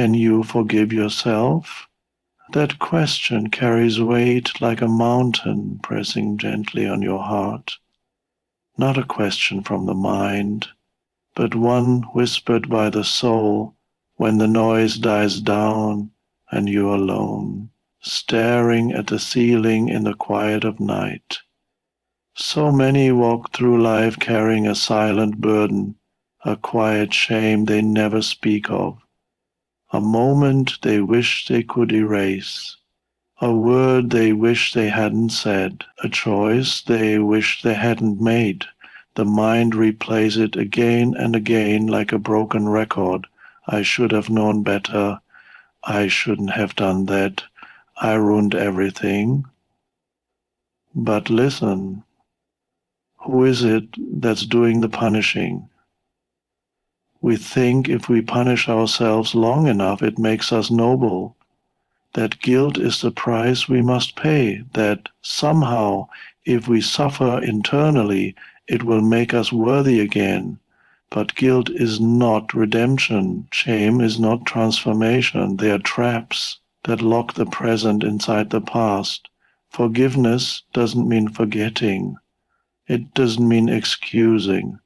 Can you forgive yourself? That question carries weight like a mountain pressing gently on your heart. Not a question from the mind, but one whispered by the soul when the noise dies down and you're alone, staring at the ceiling in the quiet of night. So many walk through life carrying a silent burden, a quiet shame they never speak of, a moment they wish they could erase, a word they wish they hadn't said, a choice they wish they hadn't made. The mind replays it again and again like a broken record. I should have known better. I shouldn't have done that. I ruined everything. But listen, who is it that's doing the punishing? We think if we punish ourselves long enough, it makes us noble. That guilt is the price we must pay, that somehow, if we suffer internally, it will make us worthy again. But guilt is not redemption. Shame is not transformation. They are traps that lock the present inside the past. Forgiveness doesn't mean forgetting. It doesn't mean excusing.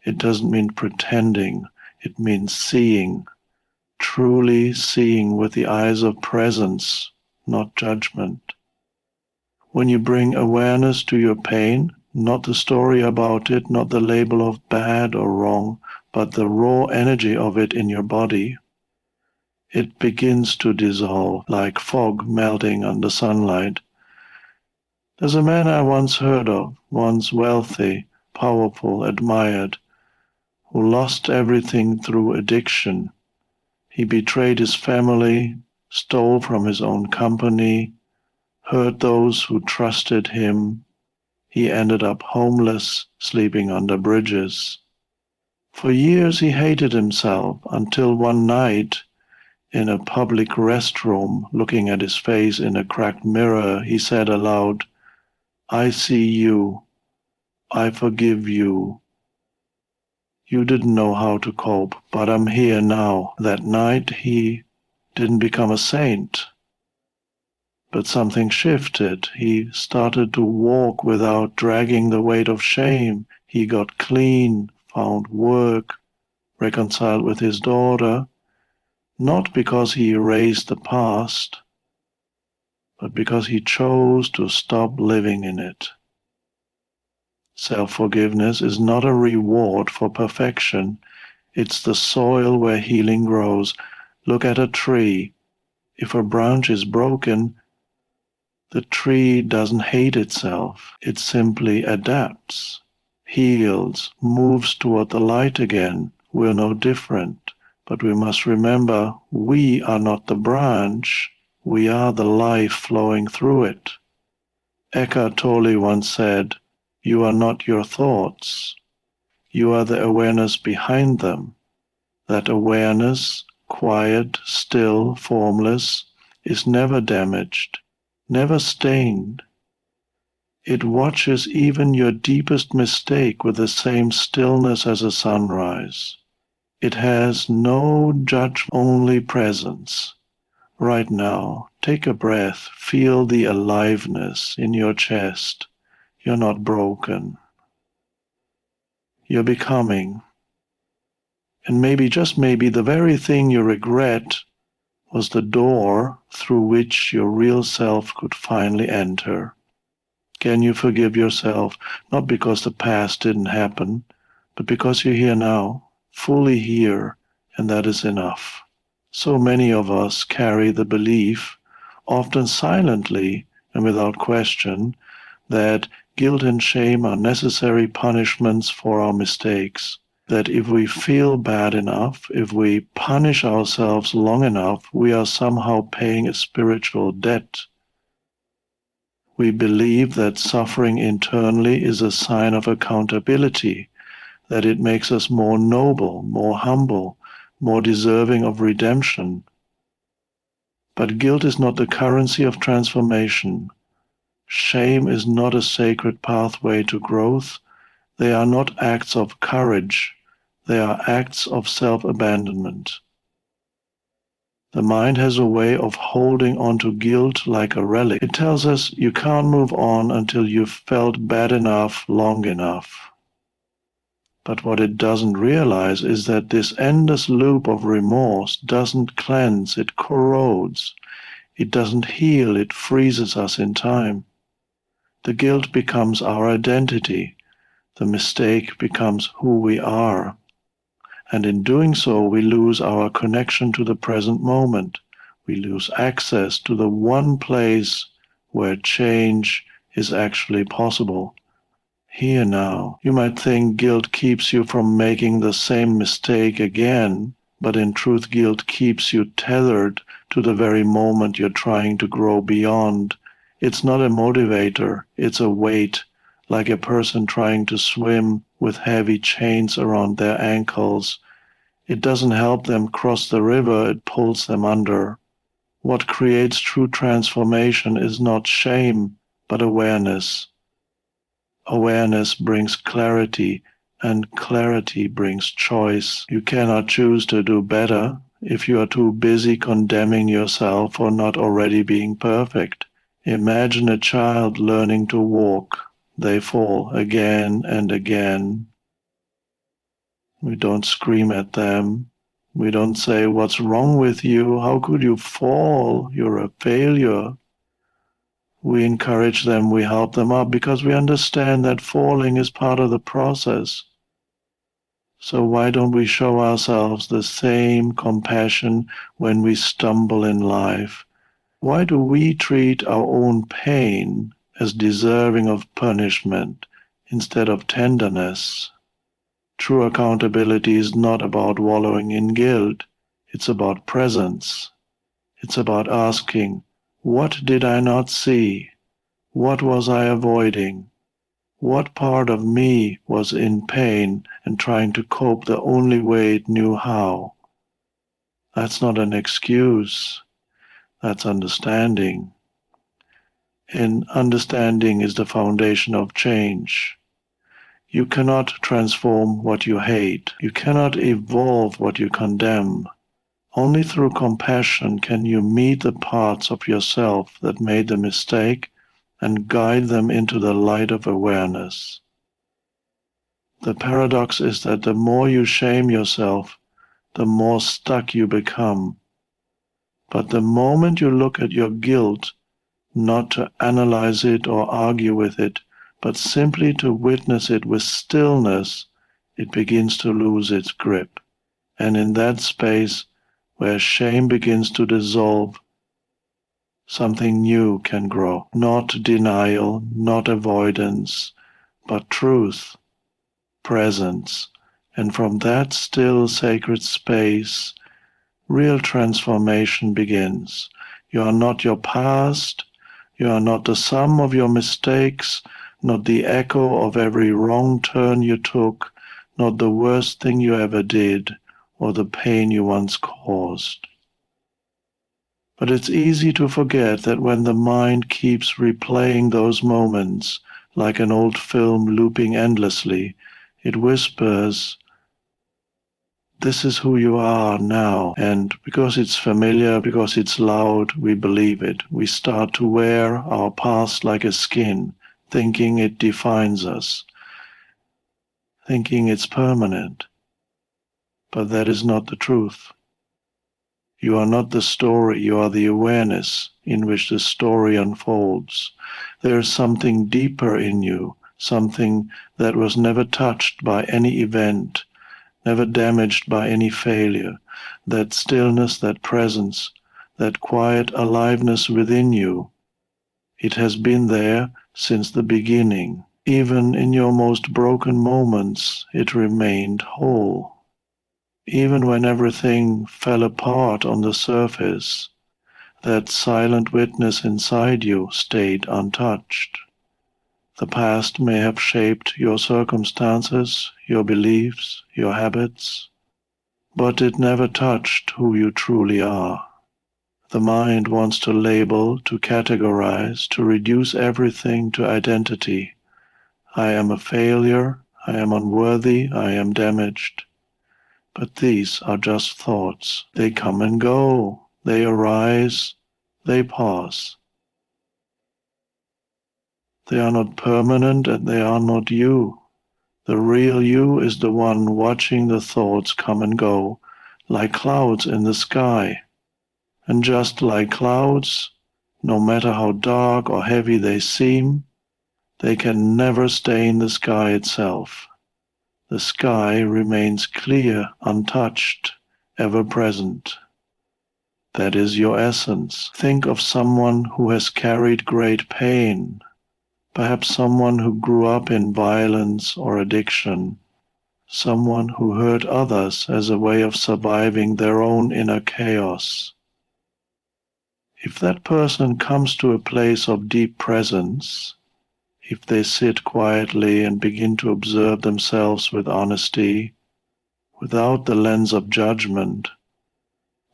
It doesn't mean pretending. It means seeing. Truly seeing with the eyes of presence, not judgment. When you bring awareness to your pain, not the story about it, not the label of bad or wrong, but the raw energy of it in your body, it begins to dissolve like fog melting under sunlight. There's a man I once heard of, once wealthy, powerful, admired, who lost everything through addiction. He betrayed his family, stole from his own company, hurt those who trusted him. He ended up homeless, sleeping under bridges. For years he hated himself until one night, in a public restroom, looking at his face in a cracked mirror, he said aloud, "I see you. I forgive you. You didn't know how to cope, but I'm here now." That night he didn't become a saint, but something shifted. He started to walk without dragging the weight of shame. He got clean, found work, reconciled with his daughter, not because he erased the past, but because he chose to stop living in it. Self-forgiveness is not a reward for perfection. It's the soil where healing grows. Look at a tree. If a branch is broken, the tree doesn't hate itself. It simply adapts, heals, moves toward the light again. We're no different. But we must remember, we are not the branch. We are the life flowing through it. Eckhart Tolle once said, "You are not your thoughts. You are the awareness behind them." That awareness, quiet, still, formless, is never damaged, never stained. It watches even your deepest mistake with the same stillness as a sunrise. It has no judgment, only presence. Right now, take a breath, feel the aliveness in your chest. You're not broken. You're becoming. And maybe, just maybe, the very thing you regret was the door through which your real self could finally enter. Can you forgive yourself, not because the past didn't happen, but because you're here now, fully here, and that is enough. So many of us carry the belief, often silently and without question, that guilt and shame are necessary punishments for our mistakes. That if we feel bad enough, if we punish ourselves long enough, we are somehow paying a spiritual debt. We believe that suffering internally is a sign of accountability, that it makes us more noble, more humble, more deserving of redemption. But guilt is not the currency of transformation. Shame is not a sacred pathway to growth. They are not acts of courage. They are acts of self-abandonment. The mind has a way of holding on to guilt like a relic. It tells us you can't move on until you've felt bad enough long enough. But what it doesn't realize is that this endless loop of remorse doesn't cleanse, it corrodes. It doesn't heal, it freezes us in time. The guilt becomes our identity. The mistake becomes who we are. And in doing so, we lose our connection to the present moment. We lose access to the one place where change is actually possible. Here now, you might think guilt keeps you from making the same mistake again, but in truth, guilt keeps you tethered to the very moment you're trying to grow beyond. It's not a motivator, it's a weight, like a person trying to swim with heavy chains around their ankles. It doesn't help them cross the river, it pulls them under. What creates true transformation is not shame, but awareness. Awareness brings clarity, and clarity brings choice. You cannot choose to do better if you are too busy condemning yourself for not already being perfect. Imagine a child learning to walk. They fall again and again. We don't scream at them. We don't say, "What's wrong with you? How could you fall? You're a failure." We encourage them, we help them up, because we understand that falling is part of the process. So why don't we show ourselves the same compassion when we stumble in life? Why do we treat our own pain as deserving of punishment instead of tenderness? True accountability is not about wallowing in guilt. It's about presence. It's about asking, what did I not see? What was I avoiding? What part of me was in pain and trying to cope the only way it knew how? That's not an excuse. That's understanding. And understanding is the foundation of change. You cannot transform what you hate. You cannot evolve what you condemn. Only through compassion can you meet the parts of yourself that made the mistake and guide them into the light of awareness. The paradox is that the more you shame yourself, the more stuck you become. But the moment you look at your guilt, not to analyze it or argue with it, but simply to witness it with stillness, it begins to lose its grip. And in that space, where shame begins to dissolve, something new can grow. Not denial, not avoidance, but truth, presence. And from that still, sacred space, real transformation begins. You are not your past. You are not the sum of your mistakes, not the echo of every wrong turn you took, not the worst thing you ever did, or the pain you once caused. But it's easy to forget that when the mind keeps replaying those moments, like an old film looping endlessly, it whispers, "This is who you are now." And because it's familiar, because it's loud, we believe it. We start to wear our past like a skin, thinking it defines us, thinking it's permanent. But that is not the truth. You are not the story, you are the awareness in which the story unfolds. There is something deeper in you, something that was never touched by any event, never damaged by any failure. That stillness, that presence, that quiet aliveness within you, it has been there since the beginning. Even in your most broken moments, it remained whole. Even when everything fell apart on the surface, that silent witness inside you stayed untouched. The past may have shaped your circumstances, your beliefs, your habits, but it never touched who you truly are. The mind wants to label, to categorize, to reduce everything to identity. I am a failure, I am unworthy, I am damaged. But these are just thoughts. They come and go. They arise, they pause. They are not permanent and they are not you. The real you is the one watching the thoughts come and go, like clouds in the sky. And just like clouds, no matter how dark or heavy they seem, they can never stay in the sky itself. The sky remains clear, untouched, ever present. That is your essence. Think of someone who has carried great pain, perhaps someone who grew up in violence or addiction, someone who hurt others as a way of surviving their own inner chaos. If that person comes to a place of deep presence, if they sit quietly and begin to observe themselves with honesty, without the lens of judgment,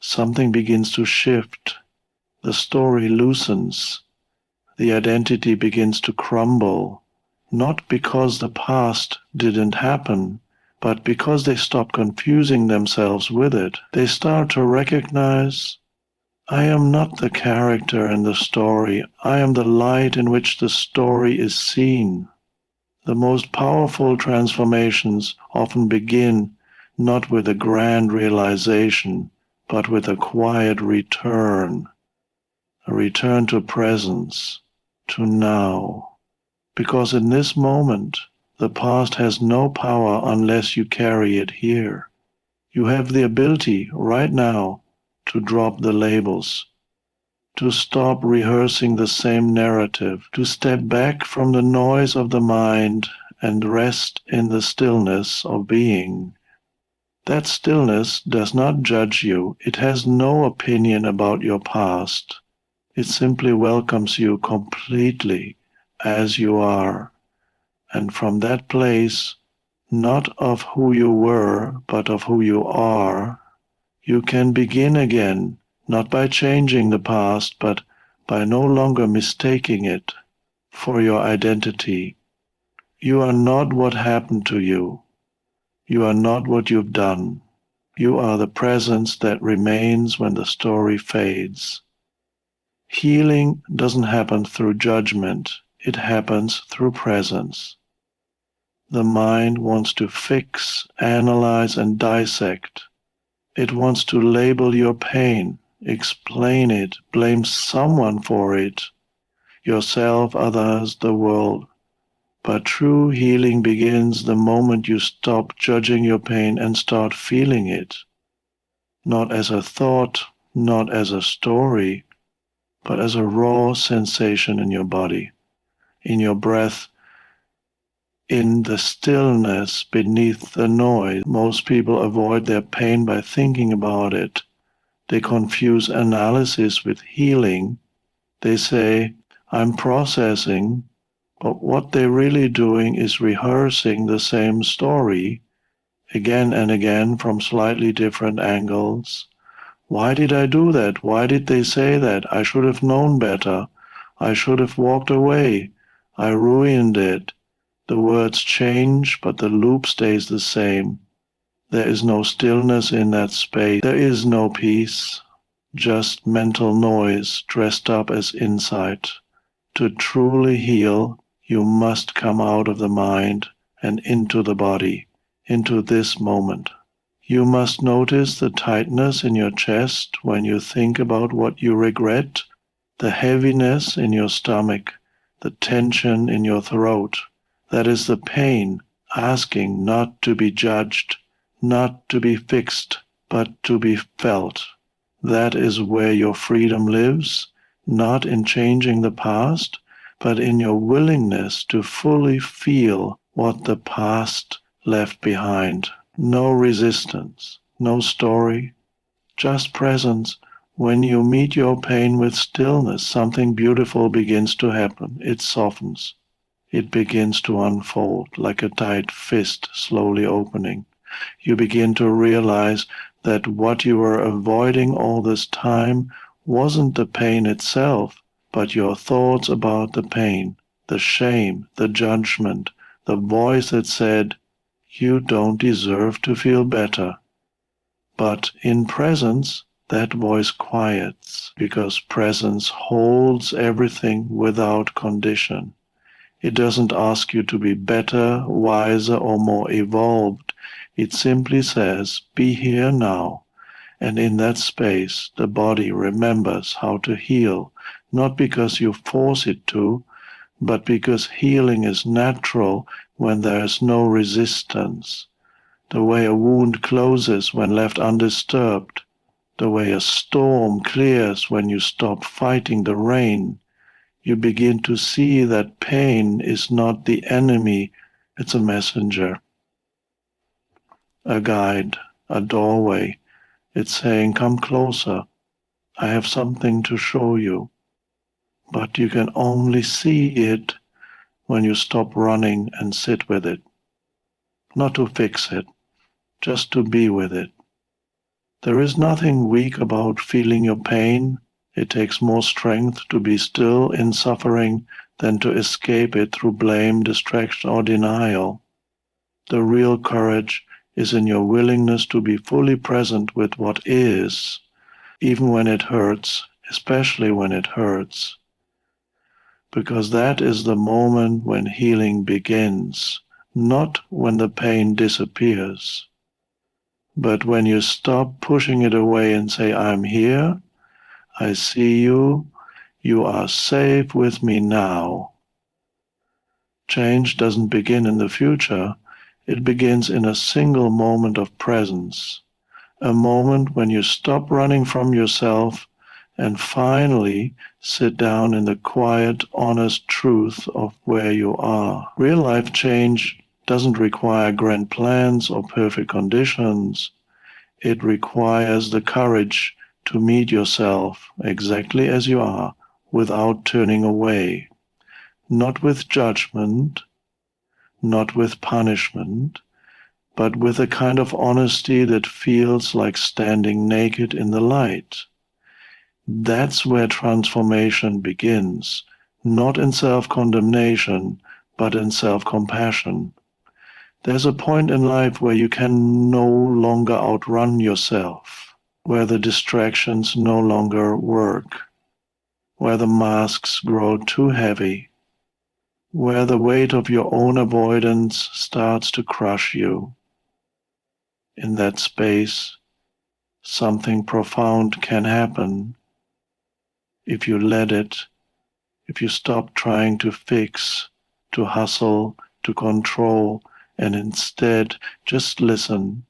something begins to shift. The story loosens. The identity begins to crumble, not because the past didn't happen, but because they stop confusing themselves with it. They start to recognize, I am not the character in the story. I am the light in which the story is seen. The most powerful transformations often begin not with a grand realization, but with a quiet return, a return to presence, to now. Because in this moment, the past has no power unless you carry it here. You have the ability right now to drop the labels, to stop rehearsing the same narrative, to step back from the noise of the mind and rest in the stillness of being. That stillness does not judge you. It has no opinion about your past. It simply welcomes you completely as you are. And from that place, not of who you were, but of who you are, you can begin again, not by changing the past, but by no longer mistaking it for your identity. You are not what happened to you. You are not what you've done. You are the presence that remains when the story fades. Healing doesn't happen through judgment. It happens through presence. The mind wants to fix, analyze, and dissect. It wants to label your pain, explain it, blame someone for it, yourself, others, the world. But true healing begins the moment you stop judging your pain and start feeling it, not as a thought, not as a story, but as a raw sensation in your body, in your breath, in the stillness beneath the noise. Most people avoid their pain by thinking about it. They confuse analysis with healing. They say, I'm processing, but what they're really doing is rehearsing the same story again and again from slightly different angles. Why did I do that? Why did they say that? I should have known better. I should have walked away. I ruined it. The words change, but the loop stays the same. There is no stillness in that space. There is no peace, just mental noise dressed up as insight. To truly heal, you must come out of the mind and into the body, into this moment. You must notice the tightness in your chest when you think about what you regret, the heaviness in your stomach, the tension in your throat. That is the pain asking not to be judged, not to be fixed, but to be felt. That is where your freedom lives, not in changing the past, but in your willingness to fully feel what the past left behind. No resistance, no story, just presence. When you meet your pain with stillness, something beautiful begins to happen. It softens. It begins to unfold like a tight fist slowly opening. You begin to realize that what you were avoiding all this time wasn't the pain itself, but your thoughts about the pain, the shame, the judgment, the voice that said, you don't deserve to feel better. But in presence, that voice quiets because presence holds everything without condition. It doesn't ask you to be better, wiser, or more evolved. It simply says, be here now. And in that space, the body remembers how to heal, not because you force it to, but because healing is natural when there is no resistance. The way a wound closes when left undisturbed, the way a storm clears when you stop fighting the rain, you begin to see that pain is not the enemy, it's a messenger, a guide, a doorway. It's saying, come closer, I have something to show you. But you can only see it when you stop running and sit with it. Not to fix it, just to be with it. There is nothing weak about feeling your pain. It takes more strength to be still in suffering than to escape it through blame, distraction, or denial. The real courage is in your willingness to be fully present with what is, even when it hurts, especially when it hurts. Because that is the moment when healing begins, not when the pain disappears. But when you stop pushing it away and say, I'm here, I see you, you are safe with me now. Change doesn't begin in the future, it begins in a single moment of presence, a moment when you stop running from yourself and finally sit down in the quiet, honest truth of where you are. Real life change doesn't require grand plans or perfect conditions. It requires the courage to meet yourself exactly as you are without turning away, not with judgment, not with punishment, but with a kind of honesty that feels like standing naked in the light. That's where transformation begins, not in self-condemnation, but in self-compassion. There's a point in life where you can no longer outrun yourself, where the distractions no longer work, where the masks grow too heavy, where the weight of your own avoidance starts to crush you. In that space, something profound can happen if you let it, if you stop trying to fix, to hustle, to control, and instead just listen,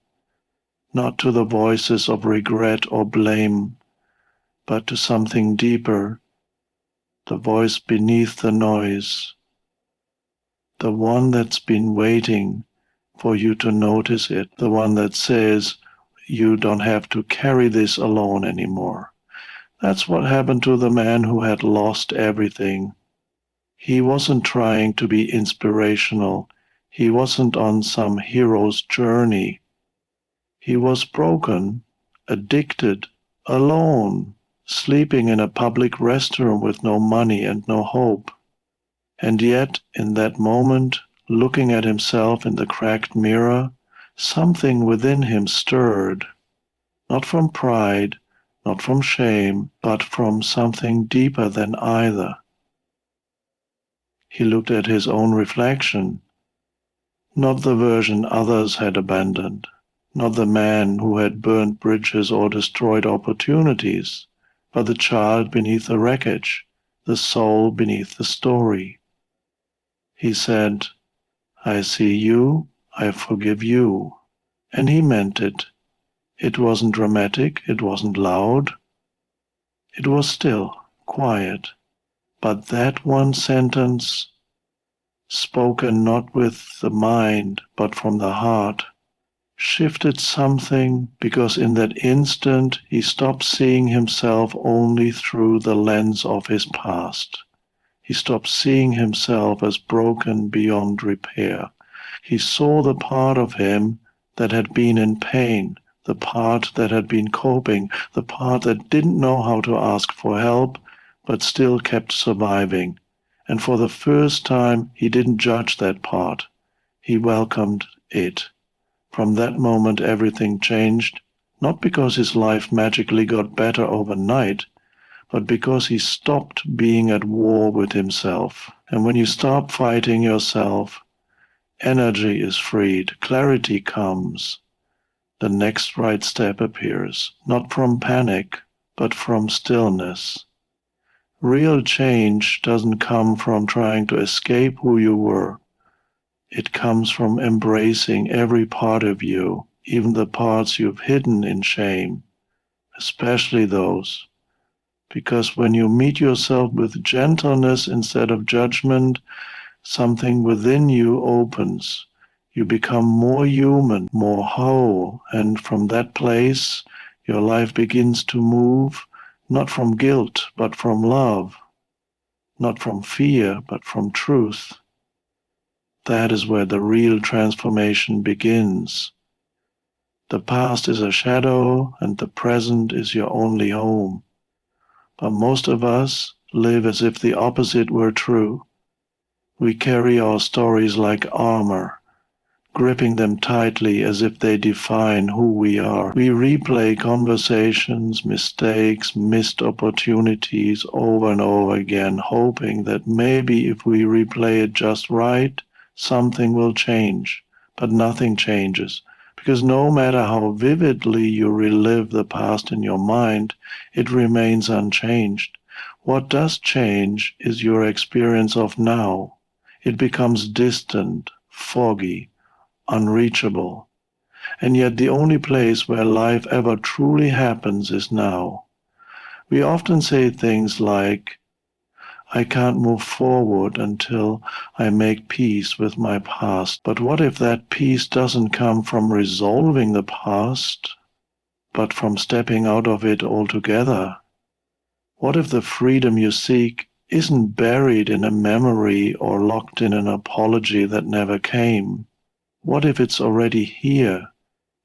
not to the voices of regret or blame, but to something deeper, the voice beneath the noise, the one that's been waiting for you to notice it, the one that says you don't have to carry this alone anymore. That's what happened to the man who had lost everything. He wasn't trying to be inspirational. He wasn't on some hero's journey. He was broken, addicted, alone, sleeping in a public restroom with no money and no hope. And yet, in that moment, looking at himself in the cracked mirror, something within him stirred, not from pride, not from shame, but from something deeper than either. He looked at his own reflection, not the version others had abandoned, not the man who had burned bridges or destroyed opportunities, but the child beneath the wreckage, the soul beneath the story. He said, I see you, I forgive you. And he meant it. It wasn't dramatic, it wasn't loud. It was still, quiet. But that one sentence, spoken not with the mind, but from the heart, shifted something, because in that instant he stopped seeing himself only through the lens of his past. He stopped seeing himself as broken beyond repair. He saw the part of him that had been in pain, the part that had been coping, the part that didn't know how to ask for help, but still kept surviving. And for the first time, he didn't judge that part. He welcomed it. From that moment, everything changed, not because his life magically got better overnight, but because he stopped being at war with himself. And when you stop fighting yourself, energy is freed, clarity comes, the next right step appears, not from panic, but from stillness. Real change doesn't come from trying to escape who you were. It comes from embracing every part of you, even the parts you've hidden in shame, especially those. Because when you meet yourself with gentleness instead of judgment, something within you opens. You become more human, more whole, and from that place, your life begins to move, not from guilt, but from love, not from fear, but from truth. That is where the real transformation begins. The past is a shadow, and the present is your only home. But most of us live as if the opposite were true. We carry our stories like armor, gripping them tightly as if they define who we are. We replay conversations, mistakes, missed opportunities over and over again, hoping that maybe if we replay it just right, something will change. But nothing changes, because no matter how vividly you relive the past in your mind, it remains unchanged. What does change is your experience of now. It becomes distant, foggy, unreachable. And yet the only place where life ever truly happens is now. We often say things like, I can't move forward until I make peace with my past. But what if that peace doesn't come from resolving the past, but from stepping out of it altogether? What if the freedom you seek isn't buried in a memory or locked in an apology that never came? What if it's already here,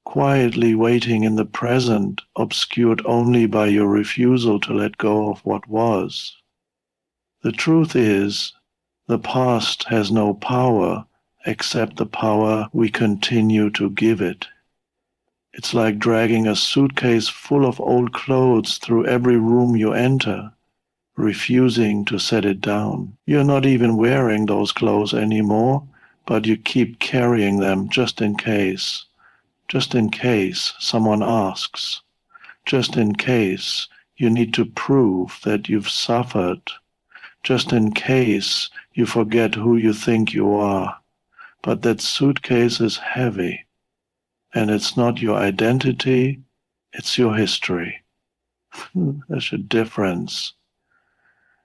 quietly waiting in the present, obscured only by your refusal to let go of what was? The truth is, the past has no power except the power we continue to give it. It's like dragging a suitcase full of old clothes through every room you enter, refusing to set it down. You're not even wearing those clothes anymore, but you keep carrying them just in case someone asks, just in case you need to prove that you've suffered, just in case you forget who you think you are. But that suitcase is heavy, and it's not your identity, it's your history. There's a difference.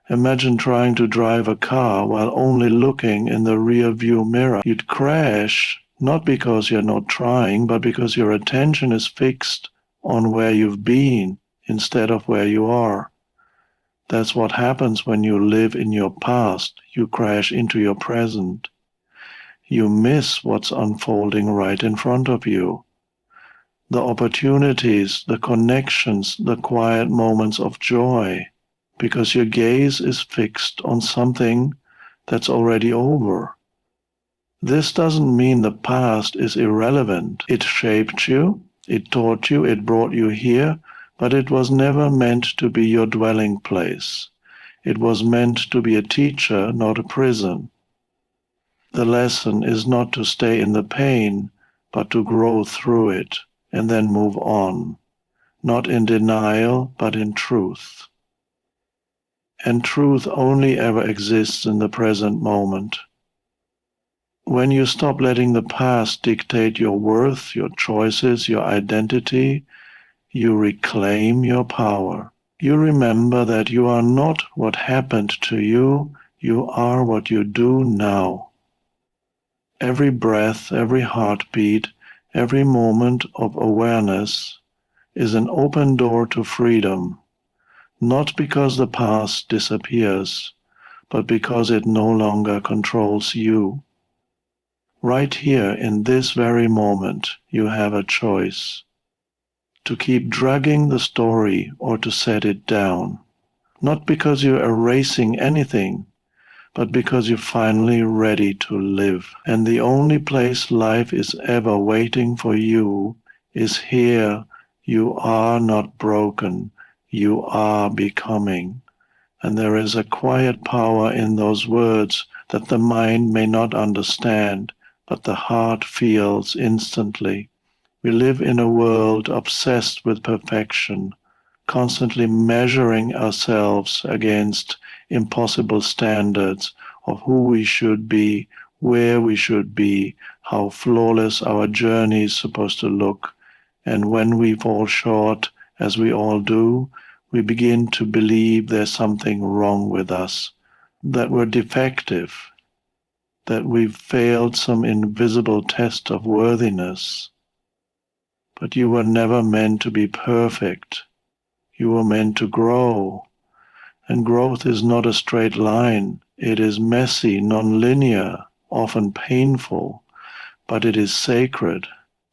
Imagine trying to drive a car while only looking in the rear view mirror. You'd crash, not because you're not trying, but because your attention is fixed on where you've been instead of where you are. That's what happens when you live in your past. You crash into your present. You miss what's unfolding right in front of you. The opportunities, the connections, the quiet moments of joy, because your gaze is fixed on something that's already over. This doesn't mean the past is irrelevant. It shaped you, it taught you, it brought you here, but it was never meant to be your dwelling place. It was meant to be a teacher, not a prison. The lesson is not to stay in the pain, but to grow through it and then move on, not in denial, but in truth. And truth only ever exists in the present moment. When you stop letting the past dictate your worth, your choices, your identity, you reclaim your power. You remember that you are not what happened to you, you are what you do now. Every breath, every heartbeat, every moment of awareness is an open door to freedom. Not because the past disappears, but because it no longer controls you. Right here, in this very moment, you have a choice: to keep dragging the story or to set it down. Not because you're erasing anything, but because you're finally ready to live. And the only place life is ever waiting for you is here, You are not broken, you are becoming. And there is a quiet power in those words that the mind may not understand, but the heart feels instantly. We live in a world obsessed with perfection, constantly measuring ourselves against impossible standards of who we should be, where we should be, how flawless our journey is supposed to look. And when we fall short, as we all do, we begin to believe there's something wrong with us, that we're defective, that we've failed some invisible test of worthiness. But you were never meant to be perfect. You were meant to grow. And growth is not a straight line. It is messy, non-linear, often painful, but it is sacred.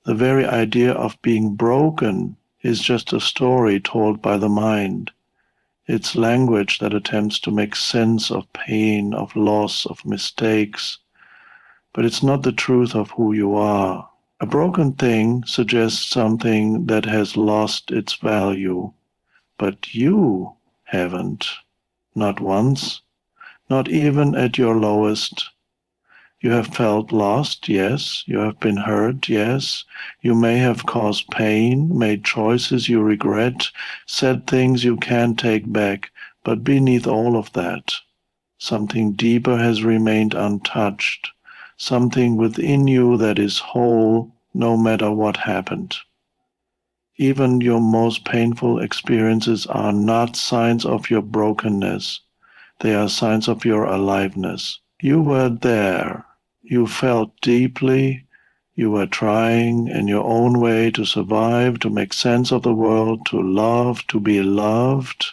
The very idea of being broken is just a story told by the mind. It's language that attempts to make sense of pain, of loss, of mistakes, but it's not the truth of who you are. A broken thing suggests something that has lost its value, but you haven't, not once, not even at your lowest. You have felt lost, yes. You have been hurt, yes. You may have caused pain, made choices you regret, said things you can't take back, but beneath all of that, something deeper has remained untouched, something within you that is whole no matter what happened. Even your most painful experiences are not signs of your brokenness. They are signs of your aliveness. You were there. You felt deeply. You were trying in your own way to survive, to make sense of the world, to love, to be loved.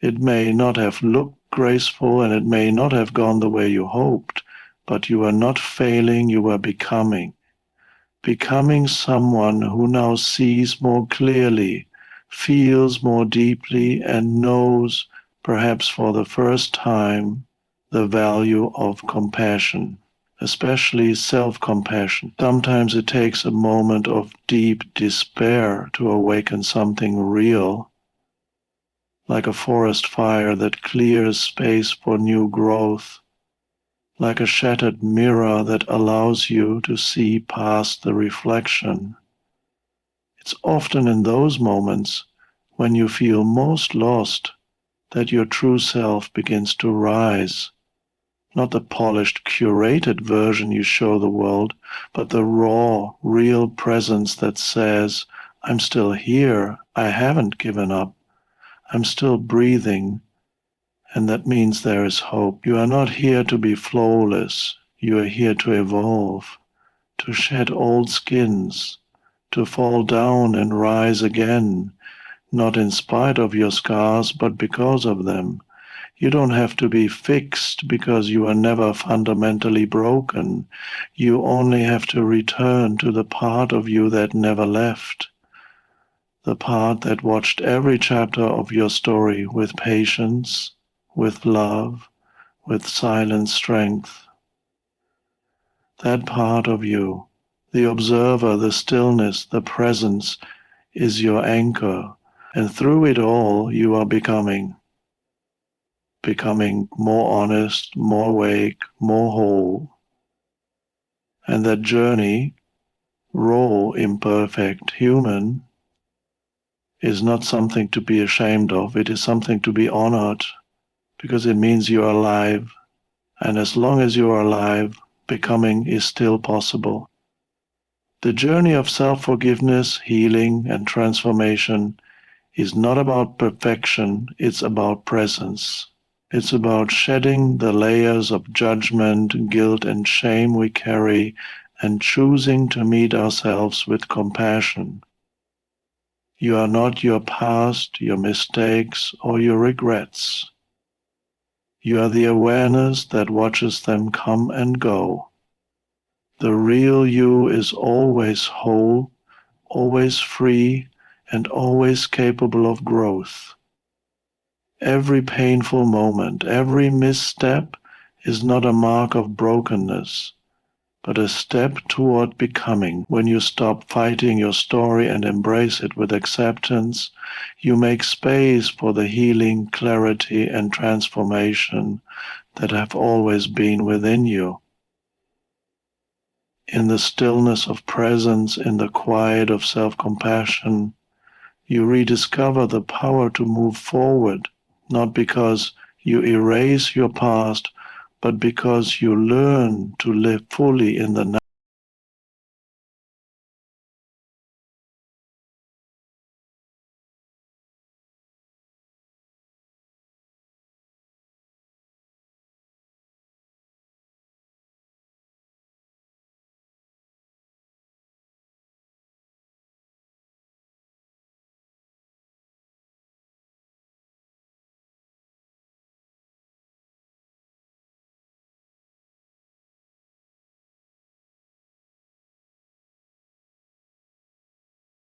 It may not have looked graceful and it may not have gone the way you hoped, but you were not failing, you were becoming. Becoming someone who now sees more clearly, feels more deeply, and knows, perhaps for the first time, the value of compassion, especially self-compassion. Sometimes it takes a moment of deep despair to awaken something real, like a forest fire that clears space for new growth, like a shattered mirror that allows you to see past the reflection. It's often in those moments when you feel most lost that your true self begins to rise. Not the polished, curated version you show the world, but the raw, real presence that says, I'm still here, I haven't given up, I'm still breathing, and that means there is hope. You are not here to be flawless, you are here to evolve, to shed old skins, to fall down and rise again, not in spite of your scars, but because of them. You don't have to be fixed because you are never fundamentally broken. You only have to return to the part of you that never left, the part that watched every chapter of your story with patience, with love, with silent strength. That part of you, the observer, the stillness, the presence, is your anchor, and through it all you are becoming more honest, more awake, more whole. And that journey, raw, imperfect, human, is not something to be ashamed of. It is something to be honored, because it means you are alive. And as long as you are alive, becoming is still possible. The journey of self-forgiveness, healing, and transformation is not about perfection, it's about presence. It's about shedding the layers of judgment, guilt, and shame we carry and choosing to meet ourselves with compassion. You are not your past, your mistakes, or your regrets. You are the awareness that watches them come and go. The real you is always whole, always free, and always capable of growth. Every painful moment, every misstep is not a mark of brokenness, but a step toward becoming. When you stop fighting your story and embrace it with acceptance, you make space for the healing, clarity, and transformation that have always been within you. In the stillness of presence, in the quiet of self-compassion, you rediscover the power to move forward, not because you erase your past, but because you learn to live fully in the